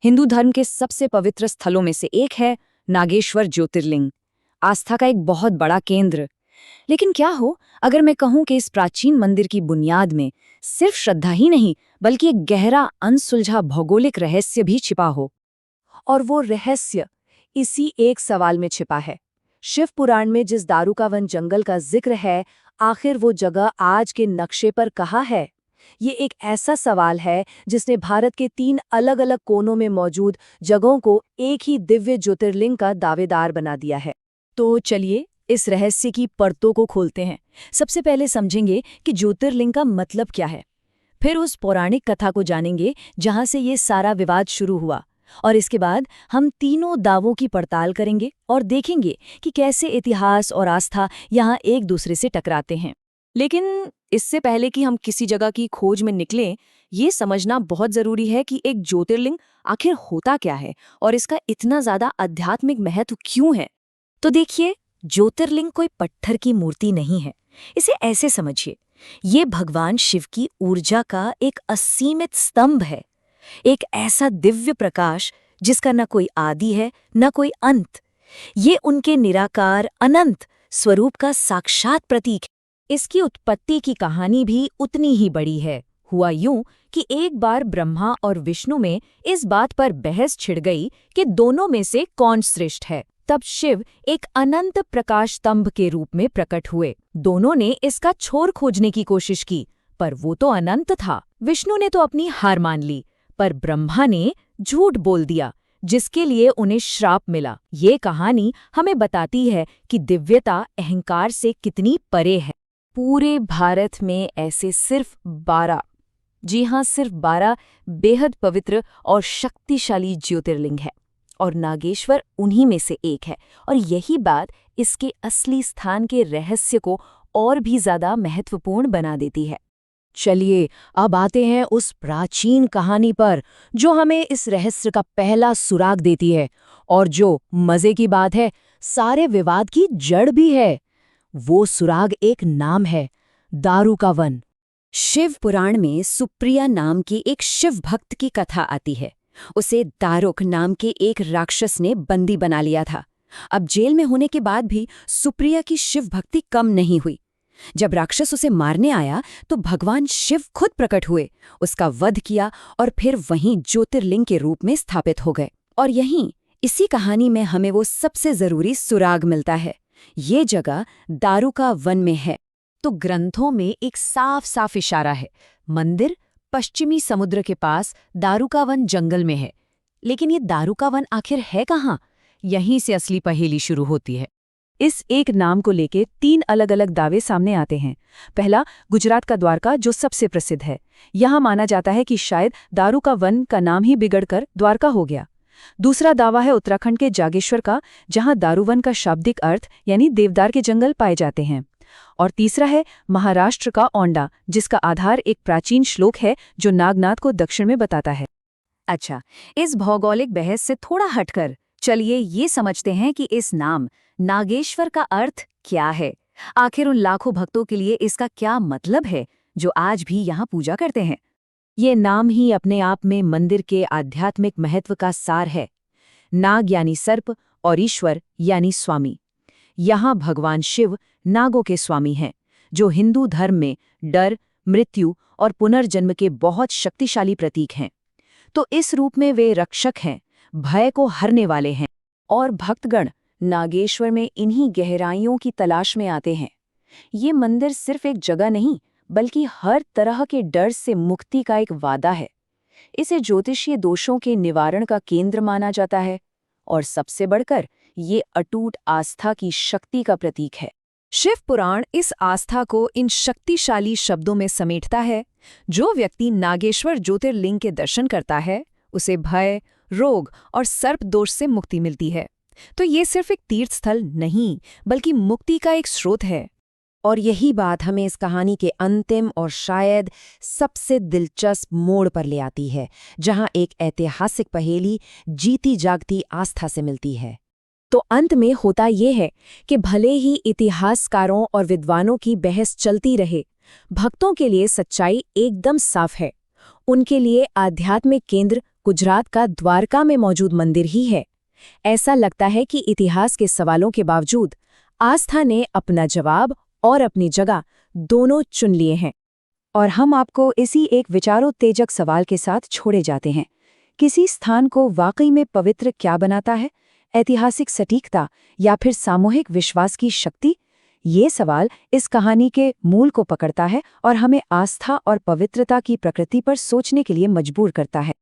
हिंदू धर्म के सबसे पवित्र स्थलों में से एक है नागेश्वर ज्योतिर्लिंग, आस्था का एक बहुत बड़ा केंद्र। लेकिन क्या हो अगर मैं कहूं कि इस प्राचीन मंदिर की बुनियाद में सिर्फ श्रद्धा ही नहीं बल्कि एक गहरा अनसुलझा भौगोलिक रहस्य भी छिपा हो। और वो रहस्य इसी एक सवाल में छिपा है। शिव पुराण में जिस दारू का वन जंगल का जिक्र है, आखिर वो जगह आज के नक्शे पर कहाँ है? ये एक ऐसा सवाल है जिसने भारत के 3 अलग-अलग कोनों में मौजूद जगहों को एक ही दिव्य ज्योतिर्लिंग का दावेदार बना दिया है। तो चलिए इस रहस्य की परतों को खोलते हैं। सबसे पहले समझेंगे कि ज्योतिर्लिंग का मतलब क्या है। फिर उस पौराणिक कथा को जानेंगे जहां से ये सारा विवाद शुरू हुआ। और इसके बाद हम तीनों दावों की पड़ताल करेंगे और देखेंगे कि कैसे इतिहास और आस्था यहाँ एक दूसरे से टकराते हैं। लेकिन इससे पहले कि हम किसी जगह की खोज में निकलें, ये समझना बहुत जरूरी है कि एक ज्योतिर्लिंग आखिर होता क्या है और इसका इतना ज्यादा आध्यात्मिक महत्व क्यों है। तो देखिए, ज्योतिर्लिंग कोई पत्थर की मूर्ति नहीं है। इसे ऐसे समझिए, ये भगवान शिव की ऊर्जा का एक असीमित स्तंभ है, एक ऐसा दिव्य प्रकाश जिसका न कोई आदि है न कोई अंत। ये उनके निराकार अनंत स्वरूप का साक्षात प्रतीक है। इसकी उत्पत्ति की कहानी भी उतनी ही बड़ी है। हुआ यूं कि एक बार ब्रह्मा और विष्णु में इस बात पर बहस छिड़ गई कि दोनों में से कौन श्रेष्ठ है। तब शिव एक अनंत प्रकाश स्तंभ के रूप में प्रकट हुए। दोनों ने इसका छोर खोजने की कोशिश की, पर वो तो अनंत था। विष्णु ने तो अपनी हार मान ली, पर ब्रह्मा ने झूठ बोल दिया, जिसके लिए उन्हें श्राप मिला। ये कहानी हमें बताती है कि दिव्यता अहंकार से कितनी परे है। पूरे भारत में ऐसे सिर्फ 12, जी हाँ सिर्फ 12 बेहद पवित्र और शक्तिशाली ज्योतिर्लिंग है, और नागेश्वर उन्हीं में से एक है। और यही बात इसके असली स्थान के रहस्य को और भी ज्यादा महत्वपूर्ण बना देती है। चलिए अब आते हैं उस प्राचीन कहानी पर जो हमें इस रहस्य का पहला सुराग देती है, और जो मजे की बात है सारे विवाद की जड़ भी है। वो सुराग एक नाम है, दारू का वन। शिव पुराण में सुप्रिया नाम की एक शिव भक्त की कथा आती है। उसे दारुक नाम के एक राक्षस ने बंदी बना लिया था। अब जेल में होने के बाद भी सुप्रिया की शिव भक्ति कम नहीं हुई। जब राक्षस उसे मारने आया तो भगवान शिव खुद प्रकट हुए, उसका वध किया और फिर वहीं ज्योतिर्लिंग के रूप में स्थापित हो गए। और यहीं इसी कहानी में हमें वो सबसे जरूरी सुराग मिलता है। ये जगह दारू का वन में है। तो ग्रंथों में एक साफ साफ इशारा है, मंदिर पश्चिमी समुद्र के पास दारू का वन जंगल में है। लेकिन ये दारू का वन आखिर है कहाँ? यहीं से असली पहेली शुरू होती है। इस एक नाम को लेके 3 अलग-अलग दावे सामने आते हैं। पहला, गुजरात का द्वारका, जो सबसे प्रसिद्ध है। यहाँ माना जाता है कि शायद दारू का वन का नाम ही बिगड़कर द्वारका हो गया। दूसरा दावा है उत्तराखंड के जागेश्वर का, जहाँ दारूवन का शाब्दिक अर्थ यानी देवदार के जंगल पाए जाते हैं। और तीसरा है महाराष्ट्र का औंडा, जिसका आधार एक प्राचीन श्लोक है जो नागनाथ को दक्षिण में बताता है। अच्छा, इस भौगोलिक बहस से थोड़ा हटकर चलिए ये समझते हैं कि इस नाम नागेश्वर का अर्थ क्या है। आखिर उन लाखों भक्तों के लिए इसका क्या मतलब है जो आज भी यहाँ पूजा करते हैं। ये नाम ही अपने आप में मंदिर के आध्यात्मिक महत्व का सार है। नाग यानी सर्प और ईश्वर यानी स्वामी। यहाँ भगवान शिव नागों के स्वामी हैं, जो हिंदू धर्म में डर, मृत्यु और पुनर्जन्म के बहुत शक्तिशाली प्रतीक हैं। तो इस रूप में वे रक्षक हैं, भय को हरने वाले हैं। और भक्तगण नागेश्वर में इन्हीं गहराइयों की तलाश में आते हैं। ये मंदिर सिर्फ एक जगह नहीं बल्कि हर तरह के डर से मुक्ति का एक वादा है। इसे ज्योतिषीय दोषों के निवारण का केंद्र माना जाता है, और सबसे बढ़कर ये अटूट आस्था की शक्ति का प्रतीक है। शिव पुराण इस आस्था को इन शक्तिशाली शब्दों में समेटता है। जो व्यक्ति नागेश्वर ज्योतिर्लिंग के दर्शन करता है, उसे भय, रोग और सर्प दोष से मुक्ति मिलती है। तो ये सिर्फ एक तीर्थ स्थल नहीं बल्कि मुक्ति का एक स्रोत है। और यही बात हमें इस कहानी के अंतिम और शायद सबसे दिलचस्प मोड़ पर ले आती है, जहां एक ऐतिहासिक पहेली जीती जागती आस्था से मिलती है। तो अंत में होता ये है कि भले ही इतिहासकारों और विद्वानों की बहस चलती रहे, भक्तों के लिए सच्चाई एकदम साफ है। उनके लिए आध्यात्मिक केंद्र गुजरात का द्वारका में मौजूद मंदिर ही है। ऐसा लगता है कि इतिहास के सवालों के बावजूद आस्था ने अपना जवाब और अपनी जगह दोनों चुन लिए हैं। और हम आपको इसी एक विचारोत्तेजक सवाल के साथ छोड़े जाते हैं। किसी स्थान को वाकई में पवित्र क्या बनाता है? ऐतिहासिक सटीकता या फिर सामूहिक विश्वास की शक्ति? ये सवाल इस कहानी के मूल को पकड़ता है और हमें आस्था और पवित्रता की प्रकृति पर सोचने के लिए मजबूर करता है।